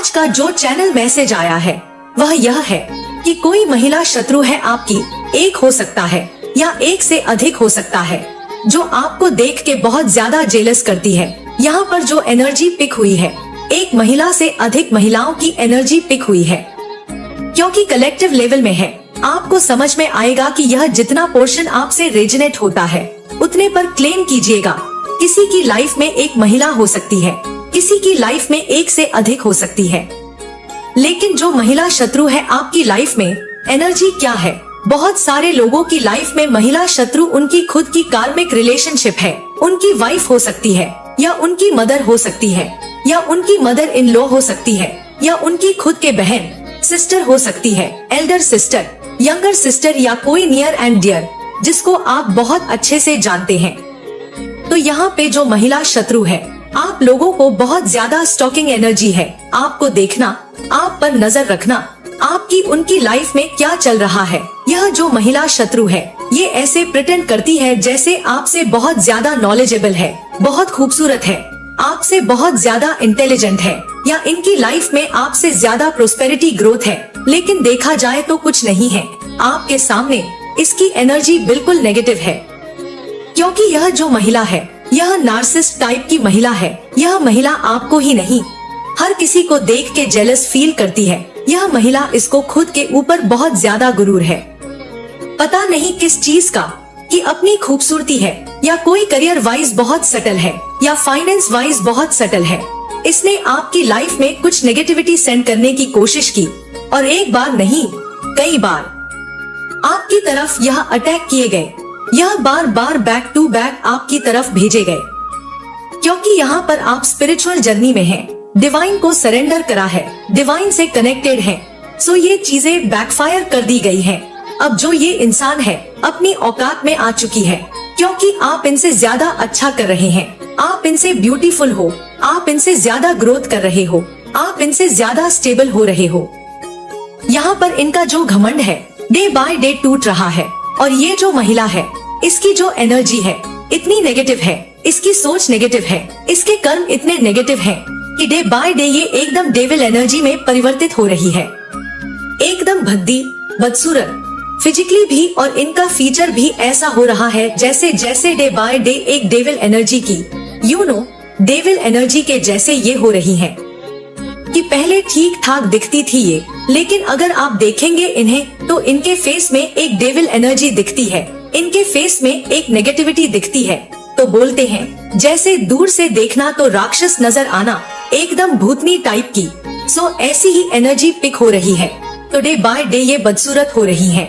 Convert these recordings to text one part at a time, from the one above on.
आज का जो चैनल मैसेज आया है वह यह है कि कोई महिला शत्रु है आपकी, एक हो सकता है या एक से अधिक हो सकता है, जो आपको देख के बहुत ज्यादा जेलस करती है। यहाँ पर जो एनर्जी पिक हुई है, एक महिला से अधिक महिलाओं की एनर्जी पिक हुई है, क्योंकि कलेक्टिव लेवल में है। आपको समझ में आएगा कि यह जितना पोर्शन आपसे रेजोनेट होता है उतने पर क्लेम कीजिएगा। किसी की लाइफ में एक महिला हो सकती है, किसी की लाइफ में एक से अधिक हो सकती है, लेकिन जो महिला शत्रु है आपकी लाइफ में, एनर्जी क्या है? बहुत सारे लोगों की लाइफ में महिला शत्रु उनकी खुद की कार्मिक रिलेशनशिप है। उनकी वाइफ हो सकती है, या उनकी मदर हो सकती है, या उनकी मदर इन लॉ हो सकती है, या उनकी खुद के बहन सिस्टर हो सकती है, एल्डर सिस्टर, यंगर सिस्टर, या कोई नियर एंड डियर जिसको आप बहुत अच्छे से जानते हैं। तो यहाँ पे जो महिला शत्रु है, आप लोगों को बहुत ज्यादा स्टॉकिंग एनर्जी है। आपको देखना, आप पर नजर रखना, आपकी उनकी लाइफ में क्या चल रहा है। यह जो महिला शत्रु है, ये ऐसे प्रिटेंड करती है जैसे आपसे बहुत ज्यादा नॉलेजेबल है, बहुत खूबसूरत है, आपसे बहुत ज्यादा इंटेलिजेंट है, या इनकी लाइफ में आपसे ज्यादा प्रोस्पेरिटी ग्रोथ है, लेकिन देखा जाए तो कुछ नहीं है। आपके सामने इसकी एनर्जी बिल्कुल नेगेटिव है, क्योंकि यह जो महिला है, यह नार्सिसिस्ट टाइप की महिला है। यह महिला आपको ही नहीं, हर किसी को देख के जेलस फील करती है। यह महिला, इसको खुद के ऊपर बहुत ज्यादा गुरूर है, पता नहीं किस चीज का, कि अपनी खूबसूरती है, या कोई करियर वाइज बहुत सटल है, या फाइनेंस वाइज बहुत सटल है। इसने आपकी लाइफ में कुछ नेगेटिविटी सेंड करने की कोशिश की, और एक बार नहीं कई बार आपकी तरफ यह अटैक किए गए, यह बार बार बैक टू बैक आपकी तरफ भेजे गए, क्योंकि यहाँ पर आप स्पिरिचुअल जर्नी में हैं, डिवाइन को सरेंडर करा है, डिवाइन से कनेक्टेड हैं। सो ये चीजें बैकफायर कर दी गई हैं। अब जो ये इंसान है अपनी औकात में आ चुकी है, क्योंकि आप इनसे ज्यादा अच्छा कर रहे हैं, आप इनसे ब्यूटीफुल हो, आप इनसे ज्यादा ग्रोथ कर रहे हो, आप इनसे ज्यादा स्टेबल हो रहे हो। यहाँ पर इनका जो घमंड है डे बाय डे टूट रहा है, और ये जो महिला है, इसकी जो एनर्जी है इतनी नेगेटिव है, इसकी सोच नेगेटिव है, इसके कर्म इतने नेगेटिव हैं कि डे बाय डे ये एकदम डेविल एनर्जी में परिवर्तित हो रही है, एकदम भद्दी, बदसूरत, फिजिकली भी, और इनका फीचर भी ऐसा हो रहा है जैसे जैसे डे बाय डे एक डेविल एनर्जी की, डेविल एनर्जी के जैसे ये हो रही है, कि पहले ठीक ठाक दिखती थी ये, लेकिन अगर आप देखेंगे इन्हें तो इनके फेस में एक डेविल एनर्जी दिखती है, इनके फेस में एक नेगेटिविटी दिखती है। तो बोलते हैं जैसे दूर से देखना तो राक्षस नजर आना, एकदम भूतनी टाइप की। सो ऐसी ही एनर्जी पिक हो रही है। तो डे बाय डे ये बदसूरत हो रही है।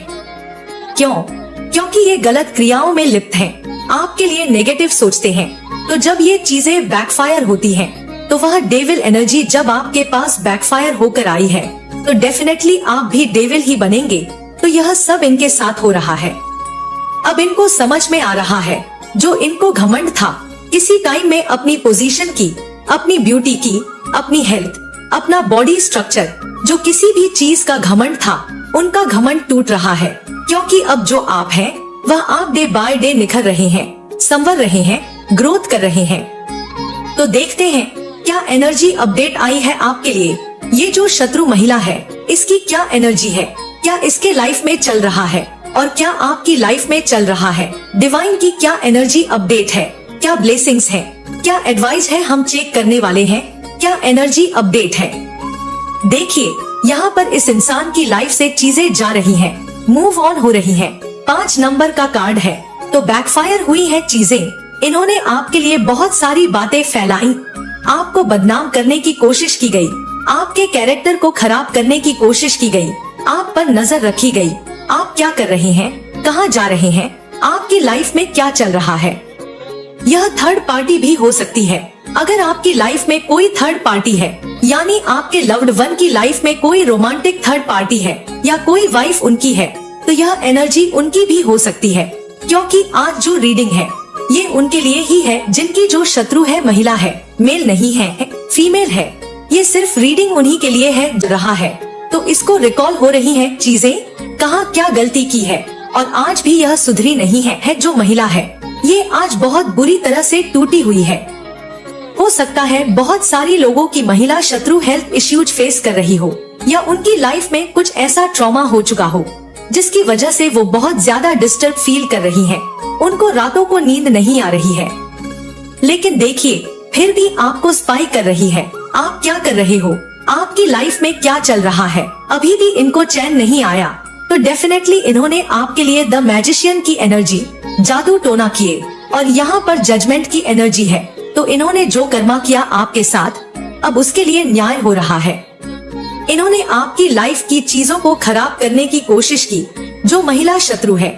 क्यों? क्योंकि ये गलत क्रियाओं में लिप्त हैं, आपके लिए नेगेटिव सोचते हैं। तो जब ये चीजें बैकफायर होती हैं, तो वह डेविल एनर्जी जब आपके पास बैकफायर होकर आई है, तो डेफिनेटली आप भी डेविल ही बनेंगे। तो यह सब इनके साथ हो रहा है। अब इनको समझ में आ रहा है, जो इनको घमंड था किसी टाइम में अपनी पोजीशन की, अपनी ब्यूटी की, अपनी हेल्थ, अपना बॉडी स्ट्रक्चर, जो किसी भी चीज का घमंड था, उनका घमंड टूट रहा है। क्योंकि अब जो आप हैं, वह आप डे बाय डे निखर रहे हैं, संवर रहे हैं, ग्रोथ कर रहे हैं। तो देखते हैं क्या एनर्जी अपडेट आई है आपके लिए। ये जो शत्रु महिला है, इसकी क्या एनर्जी है, क्या इसके लाइफ में चल रहा है, और क्या आपकी लाइफ में चल रहा है। डिवाइन की क्या एनर्जी अपडेट है, क्या ब्लेसिंग्स है, क्या एडवाइस है, हम चेक करने वाले हैं। क्या एनर्जी अपडेट है, देखिए यहाँ पर इस इंसान की लाइफ से चीजें जा रही हैं, मूव ऑन हो रही हैं। 5 नंबर का कार्ड है। तो बैकफायर हुई है चीजें। इन्होंने आपके लिए बहुत सारी बातें फैलाई, आपको बदनाम करने की कोशिश की गई, आपके कैरेक्टर को खराब करने की कोशिश की गई, आप पर नजर रखी गई। आप क्या कर रहे हैं, कहाँ जा रहे हैं, आपकी लाइफ में क्या चल रहा है। यह थर्ड पार्टी भी हो सकती है। अगर आपकी लाइफ में कोई थर्ड पार्टी है, यानी आपके लव्ड वन की लाइफ में कोई रोमांटिक थर्ड पार्टी है, या कोई वाइफ उनकी है, तो यह एनर्जी उनकी भी हो सकती है। क्योंकि आज जो रीडिंग है, ये उनके लिए ही है जिनकी जो शत्रु है महिला है, मेल नहीं है, फीमेल है। ये सिर्फ रीडिंग उन्हीं के लिए है रहा है। तो इसको रिकॉल हो रही है चीजें, कहाँ क्या गलती की है, और आज भी यह सुधरी नहीं है जो महिला है, ये आज बहुत बुरी तरह से टूटी हुई है। हो सकता है बहुत सारी लोगों की महिला शत्रु हेल्थ इश्यूज फेस कर रही हो, या उनकी लाइफ में कुछ ऐसा ट्रॉमा हो चुका हो जिसकी वजह से वो बहुत ज्यादा डिस्टर्ब फील कर रही हैं। उनको रातों को नींद नहीं आ रही है, लेकिन देखिए फिर भी आपको स्पाई कर रही है। आप क्या कर रहे हो, आपकी लाइफ में क्या चल रहा है, अभी भी इनको चैन नहीं आया, तो डेफिनेटली इन्होंने आपके लिए द मैजिशियन की एनर्जी, जादू टोना किए, और यहाँ पर जजमेंट की एनर्जी है। तो इन्होंने जो कर्मा किया आपके साथ, अब उसके लिए न्याय हो रहा है। इन्होंने आपकी लाइफ की चीजों को खराब करने की कोशिश की। जो महिला शत्रु है,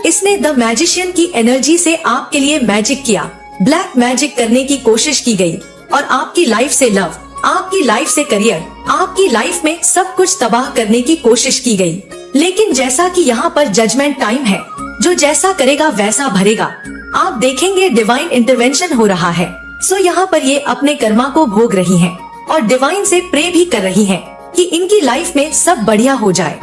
इसने द मैजिशियन की एनर्जी से आपके लिए मैजिक किया, ब्लैक मैजिक करने की कोशिश की गई, और आपकी लाइफ से लव, आपकी लाइफ से करियर, आपकी लाइफ में सब कुछ तबाह करने की कोशिश की गई। लेकिन जैसा कि यहाँ पर जजमेंट टाइम है, जो जैसा करेगा वैसा भरेगा। आप देखेंगे डिवाइन इंटरवेंशन हो रहा है। सो यहाँ पर ये अपने कर्मा को भोग रही हैं और डिवाइन से प्रे भी कर रही हैं कि इनकी लाइफ में सब बढ़िया हो जाए,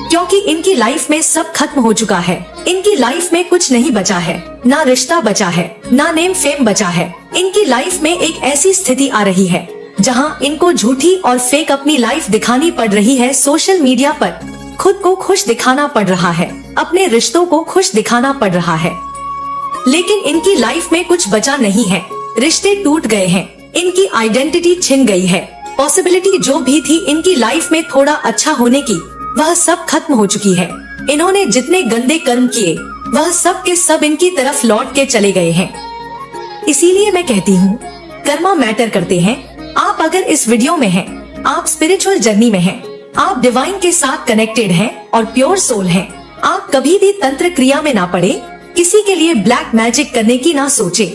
क्योंकि इनकी लाइफ में सब खत्म हो चुका है। इनकी लाइफ में कुछ नहीं बचा है, ना रिश्ता बचा है, ना नेम फेम बचा है। इनकी लाइफ में एक ऐसी स्थिति आ रही है जहाँ इनको झूठी और फेक अपनी लाइफ दिखानी पड़ रही है। सोशल मीडिया पर खुद को खुश दिखाना पड़ रहा है, अपने रिश्तों को खुश दिखाना पड़ रहा है, लेकिन इनकी लाइफ में कुछ बचा नहीं है। रिश्ते टूट गए हैं, इनकी आइडेंटिटी छिन गई है। पॉसिबिलिटी जो भी थी इनकी लाइफ में थोड़ा अच्छा होने की, वह सब खत्म हो चुकी है। इन्होंने जितने गंदे कर्म किए, वह सब के सब इनकी तरफ लौट के चले गए हैं। इसीलिए मैं कहती हूँ, कर्मा मैटर करते हैं। आप अगर इस वीडियो में हैं, आप स्पिरिचुअल जर्नी में हैं, आप डिवाइन के साथ कनेक्टेड हैं और प्योर सोल हैं, आप कभी भी तंत्र क्रिया में ना पड़े, किसी के लिए ब्लैक मैजिक करने की ना सोचे।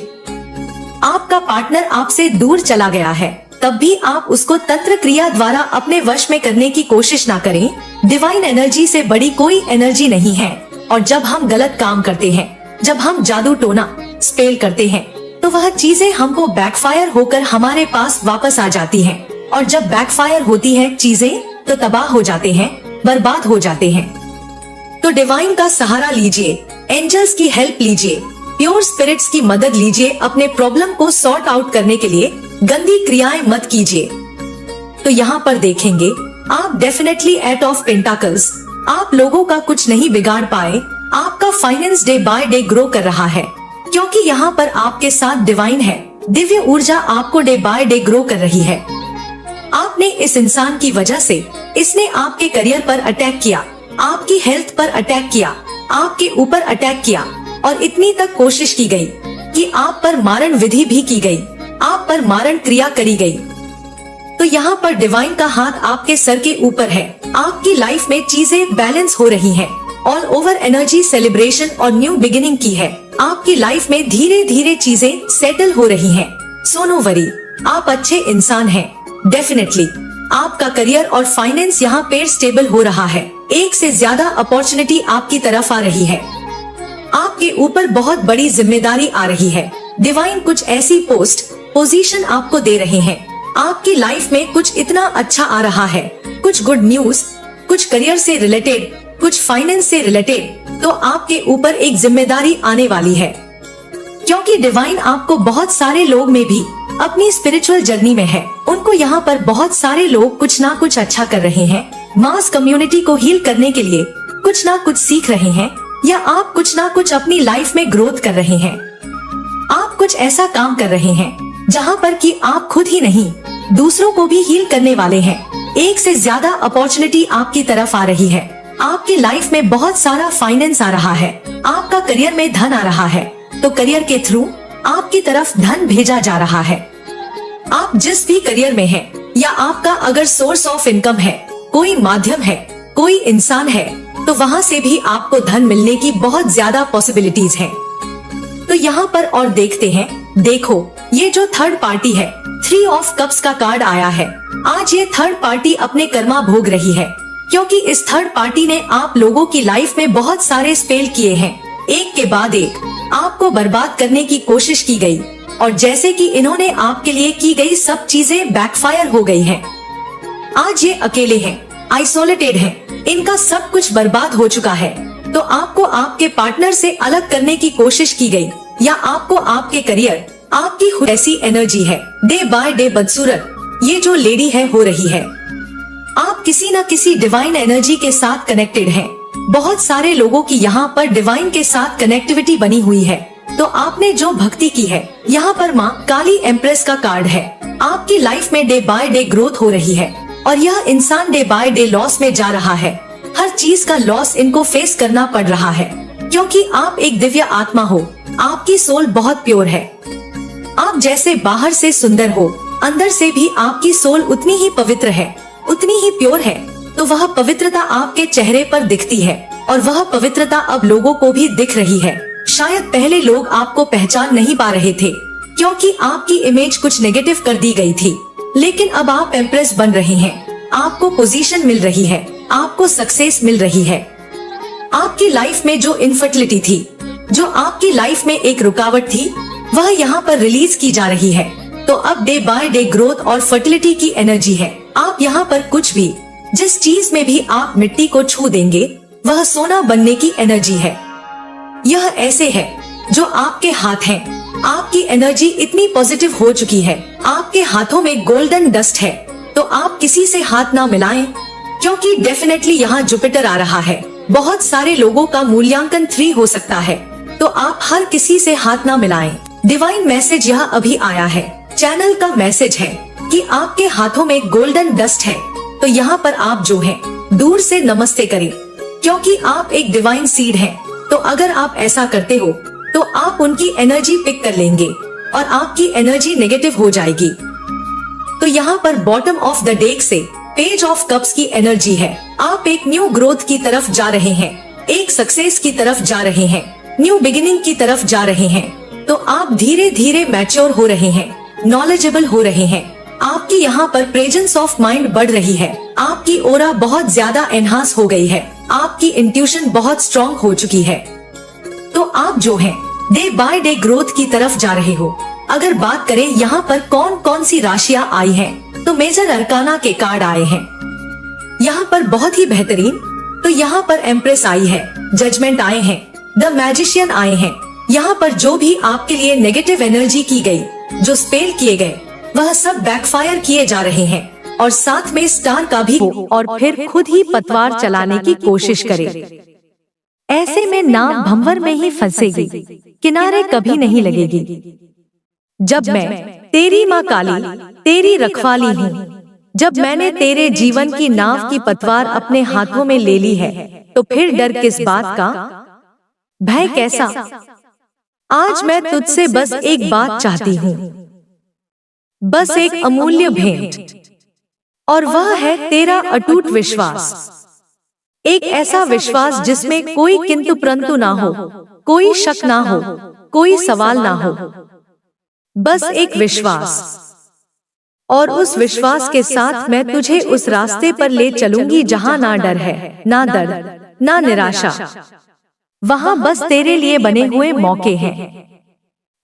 आपका पार्टनर आपसे दूर चला गया है, तब भी आप उसको तंत्र क्रिया द्वारा अपने वश में करने की कोशिश ना करें। डिवाइन एनर्जी से बड़ी कोई एनर्जी नहीं है। और जब हम गलत काम करते हैं, जब हम जादू टोना स्पेल करते हैं, तो वह चीजें हमको बैकफायर होकर हमारे पास वापस आ जाती हैं। और जब बैकफायर होती है चीजें, तो तबाह हो जाते हैं, बर्बाद हो जाते हैं। तो डिवाइन का सहारा लीजिए, एंजल्स की हेल्प लीजिए, प्योर स्पिरिट्स की मदद लीजिए। अपने प्रॉब्लम को सॉर्ट आउट करने के लिए गंदी क्रियाएं मत कीजिए। तो यहाँ पर देखेंगे आप डेफिनेटली एट ऑफ पेंटाकल्स, आप लोगों का कुछ नहीं बिगाड़ पाए। आपका finance day by day grow कर रहा है, क्योंकि यहाँ पर आपके साथ डिवाइन है। दिव्य ऊर्जा आपको डे बाय डे ग्रो कर रही है। आपने इस इंसान की वजह से, इसने आपके करियर पर अटैक किया, आपकी हेल्थ पर अटैक किया, आपके ऊपर अटैक किया, और इतनी तक कोशिश की गई कि आप पर मारण विधि भी की गई, आप पर मारण क्रिया करी गई। तो यहाँ पर डिवाइन का हाथ आपके सर के ऊपर है। आपकी लाइफ में चीजें बैलेंस हो रही हैं। ऑल ओवर एनर्जी सेलिब्रेशन और न्यू बिगिनिंग की है। आपकी लाइफ में धीरे धीरे चीजें सेटल हो रही हैं। सो नो वरी, आप अच्छे इंसान हैं। डेफिनेटली आपका करियर और फाइनेंस यहाँ पे स्टेबल हो रहा है। एक से ज्यादा अपॉर्चुनिटी आपकी तरफ आ रही है। आपके ऊपर बहुत बड़ी जिम्मेदारी आ रही है। डिवाइन कुछ ऐसी पोजीशन आपको दे रहे हैं। आपकी लाइफ में कुछ इतना अच्छा आ रहा है, कुछ गुड न्यूज, कुछ करियर से रिलेटेड, कुछ फाइनेंस से रिलेटेड। तो आपके ऊपर एक जिम्मेदारी आने वाली है, क्योंकि डिवाइन आपको बहुत सारे लोग में भी अपनी स्पिरिचुअल जर्नी में है। उनको यहाँ पर बहुत सारे लोग कुछ ना कुछ अच्छा कर रहे हैं। मास कम्युनिटी को हील करने के लिए कुछ ना कुछ सीख रहे हैं, या आप कुछ ना कुछ अपनी लाइफ में ग्रोथ कर रहे हैं। आप कुछ ऐसा काम कर रहे हैं जहाँ पर कि आप खुद ही नहीं, दूसरों को भी हील करने वाले हैं। एक से ज्यादा अपॉर्चुनिटी आपकी तरफ आ रही है। आपकी लाइफ में बहुत सारा फाइनेंस आ रहा है। आपका करियर में धन आ रहा है, तो करियर के थ्रू आपकी तरफ धन भेजा जा रहा है। आप जिस भी करियर में हैं, या आपका अगर सोर्स ऑफ इनकम है, कोई माध्यम है, कोई इंसान है, तो वहाँ से भी आपको धन मिलने की बहुत ज्यादा पॉसिबिलिटीज हैं। तो यहाँ पर और देखते हैं, देखो ये जो थर्ड पार्टी है, 3 ऑफ कप्स का कार्ड आया है। आज ये थर्ड पार्टी अपने कर्मा भोग रही है, क्योंकि इस थर्ड पार्टी ने आप लोगों की लाइफ में बहुत सारे स्पेल किए हैं। एक के बाद एक आपको बर्बाद करने की कोशिश की गई, और जैसे कि इन्होंने आपके लिए की गई सब चीजें बैकफायर हो गई हैं। आज ये अकेले हैं, आइसोलेटेड हैं, इनका सब कुछ बर्बाद हो चुका है। तो आपको आपके पार्टनर से अलग करने की कोशिश की गई, या आपको आपके करियर, आपकी खुद ऐसी एनर्जी है, डे बाय डे बदसूरत ये जो लेडी है हो रही है। आप किसी न किसी डिवाइन एनर्जी के साथ कनेक्टेड हैं। बहुत सारे लोगों की यहाँ पर डिवाइन के साथ कनेक्टिविटी बनी हुई है। तो आपने जो भक्ति की है, यहाँ पर माँ काली एम्प्रेस का कार्ड है। आपकी लाइफ में डे बाय डे ग्रोथ हो रही है और यह इंसान डे बाय डे लॉस में जा रहा है। हर चीज का लॉस इनको फेस करना पड़ रहा है, क्योंकि आप एक दिव्य आत्मा हो। आपकी सोल बहुत प्योर है। आप जैसे बाहर से सुंदर हो, अंदर से भी आपकी सोल उतनी ही पवित्र है, उतनी ही प्योर है। तो वह पवित्रता आपके चेहरे पर दिखती है और वह पवित्रता अब लोगों को भी दिख रही है। शायद पहले लोग आपको पहचान नहीं पा रहे थे, क्योंकि आपकी इमेज कुछ नेगेटिव कर दी गई थी। लेकिन अब आप एम्प्रेस बन रही हैं। आपको पोजीशन मिल रही है, आपको सक्सेस मिल रही है। आपकी लाइफ में जो इनफर्टिलिटी थी, जो आपकी लाइफ में एक रुकावट थी, वह यहाँ पर रिलीज की जा रही है। तो अब डे बाय डे ग्रोथ और फर्टिलिटी की एनर्जी है। आप यहाँ पर कुछ भी, जिस चीज में भी आप मिट्टी को छू देंगे, वह सोना बनने की एनर्जी है। यह ऐसे है जो आपके हाथ हैं। आपकी एनर्जी इतनी पॉजिटिव हो चुकी है। आपके हाथों में गोल्डन डस्ट है। तो आप किसी से हाथ ना मिलाएं, क्योंकि डेफिनेटली यहाँ जुपिटर आ रहा है। बहुत सारे लोगों का मूल्यांकन 3 हो सकता है। तो आप हर किसी से हाथ ना मिलाएं। डिवाइन मैसेज यह अभी आया है, चैनल का मैसेज है कि आपके हाथों में गोल्डन डस्ट है। तो यहाँ पर आप जो है दूर से नमस्ते करें, क्योंकि आप एक डिवाइन सीड हैं। तो अगर आप ऐसा करते हो तो आप उनकी एनर्जी पिक कर लेंगे और आपकी एनर्जी नेगेटिव हो जाएगी। तो यहाँ पर बॉटम ऑफ द डेक से पेज ऑफ कप्स की एनर्जी है। आप एक न्यू ग्रोथ की तरफ जा रहे हैं, एक सक्सेस की तरफ जा रहे हैं, न्यू बिगिनिंग की तरफ जा रहे हैं। तो आप धीरे धीरे मैच्योर हो रहे हैं, नॉलेजेबल हो रहे हैं। आपकी यहाँ पर प्रेजेंस ऑफ माइंड बढ़ रही है। आपकी ओरा बहुत ज्यादा एनहांस हो गई है। आपकी इंट्यूशन बहुत स्ट्रॉन्ग हो चुकी है। तो आप जो है डे बाय डे ग्रोथ की तरफ जा रहे हो। अगर बात करें यहाँ पर कौन कौन सी राशियां आई हैं, तो मेजर अरकाना के कार्ड आए हैं यहाँ पर बहुत ही बेहतरीन। तो यहाँ पर एम्प्रेस आई है, जजमेंट आए हैं, द मैजिशियन आए हैं। यहाँ पर जो भी आपके लिए नेगेटिव एनर्जी की गई, जो स्पेल किए गए, वह सब बैकफायर किए जा रहे हैं। और साथ में स्टार का भी हो और फिर खुद ही पतवार चलाने की कोशिश करे। ऐसे में नाव भंवर में ही फंसेगी, किनारे कभी नहीं लगेगी। जब मैं तेरी माँ काली, तेरी रखवाली हूँ, जब मैंने तेरे जीवन की नाव की पतवार अपने हाथों में ले ली है, तो फिर डर किस बात का, भय कैसा। आज मैं तुझसे बस एक बात चाहती हूँ, बस एक अमूल्य भेंट, और वह है तेरा अटूट विश्वास। एक ऐसा विश्वास जिसमें कोई किंतु परंतु ना हो, कोई शक ना हो, कोई सवाल ना हो, बस एक विश्वास। और उस विश्वास के साथ मैं तुझे उस रास्ते पर ले चलूंगी जहां ना डर है, ना दर्द, ना निराशा। वहां बस तेरे लिए बने हुए मौके हैं,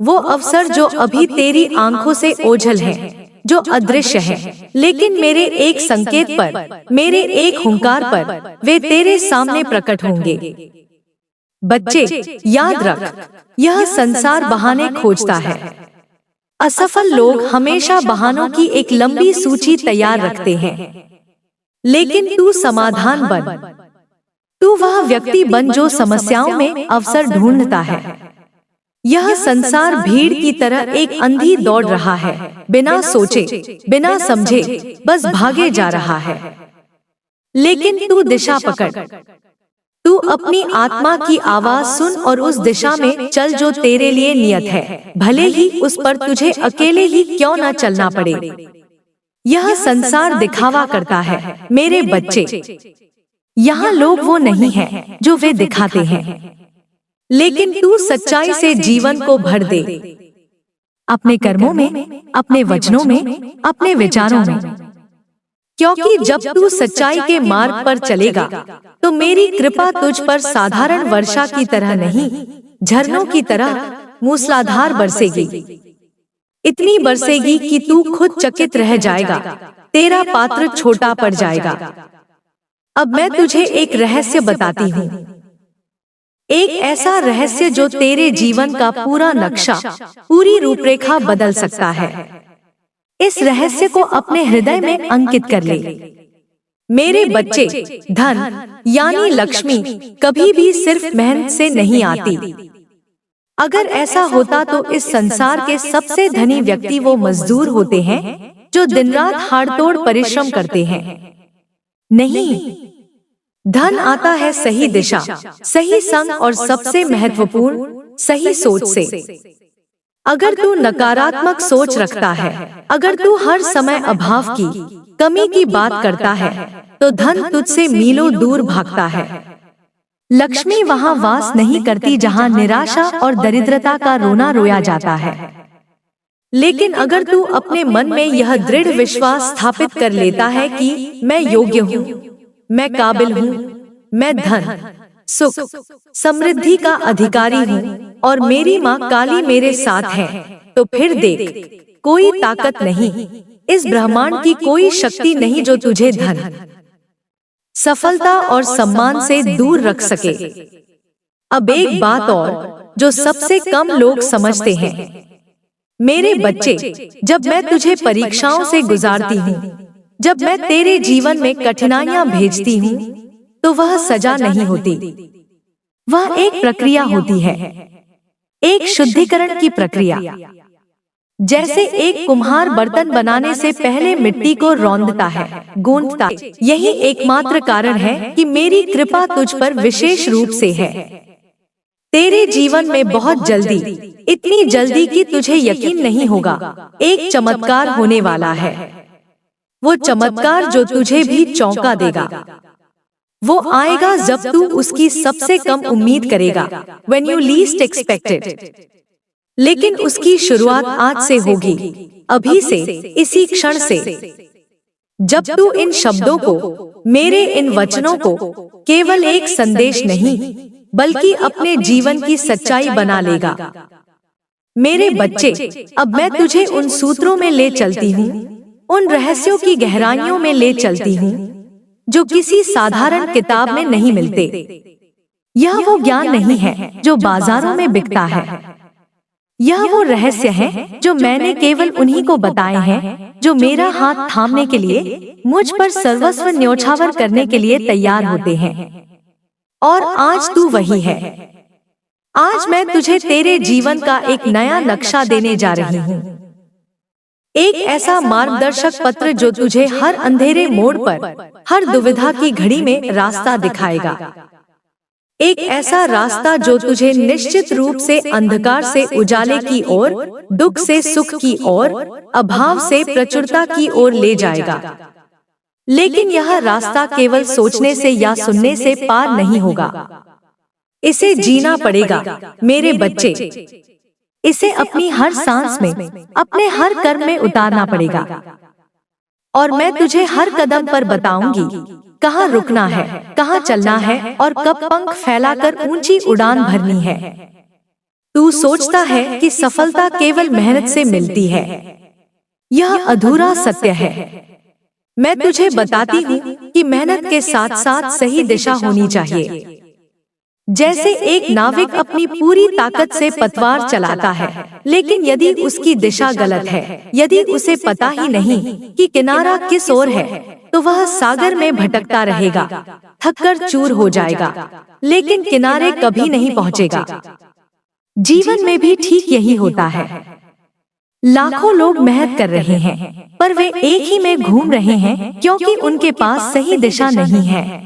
वो अवसर जो अभी तेरी आंखों से ओझल हैं, जो अदृश्य है, लेकिन मेरे एक संकेत पर, मेरे एक हुंकार पर वे तेरे सामने प्रकट होंगे। बच्चे याद रख, यह संसार बहाने खोजता है। असफल लोग हमेशा बहानों की एक लंबी सूची तैयार रखते हैं, लेकिन तू समाधान बन। तू वह व्यक्ति बन जो समस्याओं में अवसर ढूंढता है। यह संसार भीड़ की तरह एक अंधी दौड़ रहा है, बिना सोचे, बिना समझे, बस भागे जा रहा है। लेकिन तू दिशा पकड़, तू अपनी आत्मा की आवाज सुन और उस दिशा में चल जो तेरे लिए नियत है, भले ही उस पर तुझे अकेले ही क्यों न चलना पड़े। यह संसार दिखावा करता है मेरे बच्चे। यहाँ लोग वो नहीं हैं जो वे दिखाते हैं, लेकिन तू सच्चाई से जीवन को भर दे, अपने कर्मों में, अपने वचनों में, अपने विचारों में। क्योंकि जब तू सच्चाई के मार्ग पर चलेगा, तो मेरी कृपा तुझ पर साधारण वर्षा की तरह नहीं, झरनों की तरह मूसलाधार बरसेगी। इतनी बरसेगी कि तू खुद चकित रह जाएगा, तेरा पात्र छोटा पड़ जाएगा। अब मैं तुझे एक रहस्य बताती हूँ। एक ऐसा रहस्य जो तेरे जीवन का पूरा नक्शा, पूरी रूपरेखा बदल सकता है। इस रहस्य को अपने हृदय में अंकित कर ले। मेरे बच्चे, धन यानी लक्ष्मी कभी भी सिर्फ मेहनत से नहीं आती। अगर ऐसा होता तो इस संसार के सबसे धनी व्यक्ति वो मजदूर होते हैं जो दिन रात हाड़तोड़ परिश्रम करते हैं। नहीं, धन आता है सही दिशा, सही संग और सबसे महत्वपूर्ण, सही सोच से। अगर तू नकारात्मक सोच रखता है, अगर तू हर समय अभाव की, कमी की बात करता है, तो धन तुझसे मीलों दूर भागता है। लक्ष्मी वहाँ वास नहीं करती जहाँ निराशा और दरिद्रता का रोना रोया जाता है। लेकिन अगर तू अपने मन में यह दृढ़ विश्वास स्थापित कर लेता है कि मैं योग्य हूँ, मैं काबिल हूँ, मैं धन, सुख, समृद्धि का अधिकारी हूँ और मेरी माँ काली मेरे साथ है, तो फिर देख, कोई ताकत नहीं, इस ब्रह्मांड की कोई शक्ति नहीं जो तुझे धन, सफलता और सम्मान से दूर रख सके। अब एक बात और जो सबसे कम लोग समझते हैं, मेरे बच्चे, जब मैं तुझे परीक्षाओं से गुजारती हूँ, जब मैं तेरे जीवन में कठिनाइयाँ भेजती हूँ, तो वह सजा नहीं होती, वह एक प्रक्रिया होती है, एक शुद्धिकरण की प्रक्रिया। जैसे एक कुम्हार बर्तन बनाने से पहले मिट्टी को रौंदता है, गूंथता है। यही एकमात्र कारण है कि मेरी कृपा तुझ पर विशेष रूप से है। तेरे जीवन में बहुत जल्दी, इतनी जल्दी कि तुझे यकीन नहीं होगा, एक चमत्कार होने वाला है। वो चमत्कार जो तुझे भी चौंका देगा। वो आएगा जब तू उसकी सबसे कम उम्मीद करेगा, when you least expect it। लेकिन उसकी शुरुआत आज से होगी, अभी से, इसी क्षण से। जब तू इन शब्दों को, मेरे इन वचनों को केवल एक संदेश नहीं, बल्कि अपने जीवन की सच्चाई बना लेगा। मेरे बच्चे, अब मैं तुझे उन सूत्रों में ले चलती हूँ, उन रहस्यों की गहराइयों में ले चलती हूँ जो किसी साधारण किताब में नहीं मिलते। यह वो ज्ञान नहीं है जो बाजारों में बिकता है। यह वो रहस्य है जो मैंने केवल उन्हीं को बताए हैं जो मेरा हाथ थामने के लिए, मुझ पर सर्वस्व न्योछावर करने के लिए तैयार होते हैं। और आज तू वही है। आज मैं तुझे तेरे जीवन का एक नया नक्शा देने जा रही हूँ। एक ऐसा मार्गदर्शक पत्र जो तुझे हर अंधेरे मोड़ पर, हर दुविधा की घड़ी में रास्ता दिखाएगा। एक ऐसा रास्ता जो तुझे निश्चित रूप से अंधकार से उजाले की ओर, दुख से सुख की ओर, अभाव से प्रचुरता की ओर ले जाएगा। लेकिन यह रास्ता केवल सोचने से या सुनने से पार नहीं होगा। इसे जीना पड़ेगा, मेरे बच्चे। इसे अपनी हर सांस में, अपने हर कर्म में उतारना पड़ेगा। और मैं तुझे हर कदम पर बताऊंगी कहाँ रुकना है, कहाँ चलना है और कब पंख फैलाकर ऊंची उड़ान भरनी है। तू सोचता है कि सफलता केवल मेहनत से मिलती है। यह अधूरा सत्य है। मैं तुझे बताती हूँ कि मेहनत के साथ साथ सही दिशा होनी चाहिए। जैसे एक नाविक अपनी पूरी ताकत से पतवार चलाता है, लेकिन यदि उसकी दिशा गलत है, यदि उसे पता ही नहीं कि किनारा किस ओर है, तो वह सागर में भटकता रहेगा, थककर चूर हो जाएगा, लेकिन किनारे कभी नहीं पहुंचेगा। जीवन में भी ठीक यही होता है। लाखों लोग मेहनत कर रहे हैं, पर वे एक ही में घूम रहे हैं क्योंकि उनके पास सही दिशा नहीं है।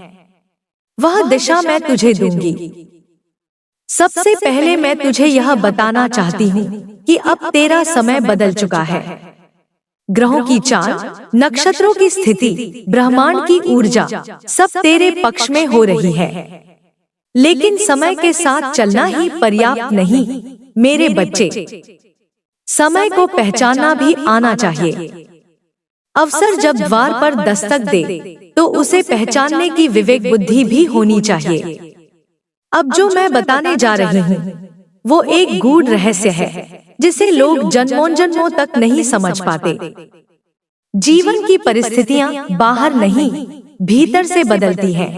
वह दिशा मैं तुझे दूंगी। सबसे पहले मैं तुझे यह बताना चाहती हूँ कि अब तेरा समय बदल चुका है। ग्रहों की चाल, नक्षत्रों की स्थिति, ब्रह्मांड की ऊर्जा सब तेरे पक्ष में हो रही है। लेकिन समय के साथ चलना ही पर्याप्त नहीं, मेरे बच्चे। समय को पहचानना भी आना चाहिए। अवसर जब द्वार पर दस्तक दे, तो उसे पहचानने की विवेक बुद्धि भी होनी चाहिए। अब जो मैं बताने जा रही हूँ, वो एक गूढ़ रहस्य है जिसे लोग जन्मों जन्मों तक नहीं समझ पाते। जीवन की परिस्थितियाँ बाहर नहीं, भीतर से बदलती हैं।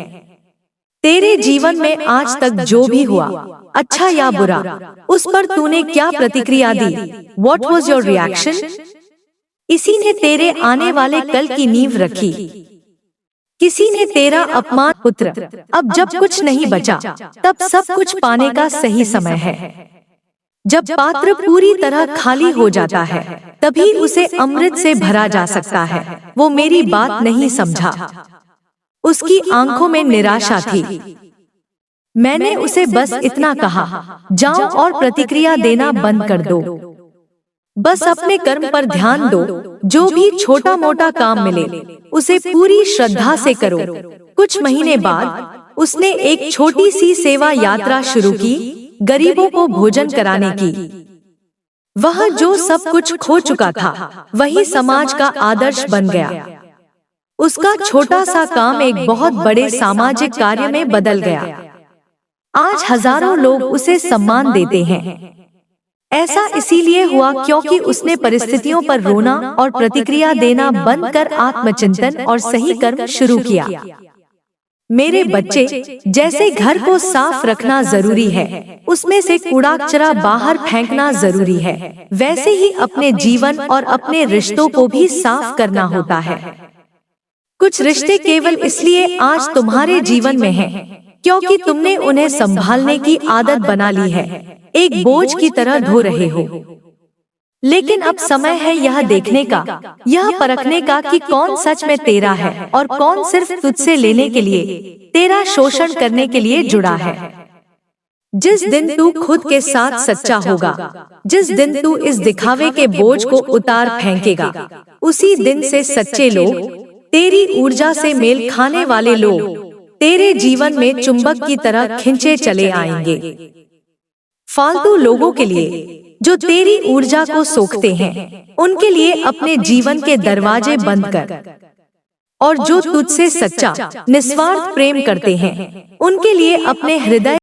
तेरे जीवन में आज तक जो भी हुआ, अच्छा या बुरा, उस पर तूने क्या प्रतिक्रिया दी? What was your reaction? इसी ने तेरे आने वाले कल की नींव रखी। किसी ने तेरा अपमान, पुत्र, अब जब कुछ नहीं बचा, तब सब कुछ पाने का सही समय है। जब पात्र पूरी तरह खाली हो जाता है, तभी उसे अमृत से भरा जा सकता है। वो मेरी बात नहीं समझा। उसकी आंखों में निराशा थी। मैंने उसे बस इतना कहा, जाओ और प्रतिक्रिया देना बंद कर दो। बस अपने कर्म पर ध्यान दो। जो भी छोटा मोटा काम मिले, उसे पूरी श्रद्धा से करो। कुछ महीने बाद उसने एक छोटी सी सेवा यात्रा शुरू की, गरीबों को भोजन कराने की। वह जो सब कुछ खो चुका था, वही समाज का आदर्श बन गया। उसका छोटा सा काम एक बहुत बड़े सामाजिक कार्य में बदल गया। आज हजारों लोग उसे सम्मान देते हैं। ऐसा इसीलिए हुआ क्योंकि उसने परिस्थितियों पर रोना और प्रतिक्रिया देना बंद कर आत्मचिंतन और सही कर्म शुरू किया। मेरे बच्चे, जैसे घर को साफ रखना जरूरी है, उसमें से कूड़ा कचरा बाहर फेंकना जरूरी है, वैसे ही अपने जीवन और अपने रिश्तों को भी साफ करना होता है। कुछ रिश्ते केवल इसलिए आज तुम्हारे जीवन में हैं, क्योंकि तुमने उन्हें संभालने की आदत बना ली है, एक बोझ की तरह ढो रहे हो। लेकिन अब समय है यह देखने का, यह परखने का कि कौन सच में तेरा है और कौन सिर्फ तुझसे लेने के लिए, तेरा शोषण करने के लिए जुड़ा है। जिस दिन तू खुद के साथ सच्चा होगा, जिस दिन तू इस दिखावे के बोझ को उतार फेंकेगा, उसी दिन से सच्चे लोग, तेरी ऊर्जा से मेल खाने वाले लोग तेरे जीवन में चुंबक की तरह खिंचे चले आएंगे। फालतू लोगों के लिए, जो तेरी ऊर्जा को सोखते हैं, उनके लिए अपने जीवन के दरवाजे बंद कर। और जो तुझसे सच्चा, निस्वार्थ प्रेम करते हैं, उनके लिए अपने हृदय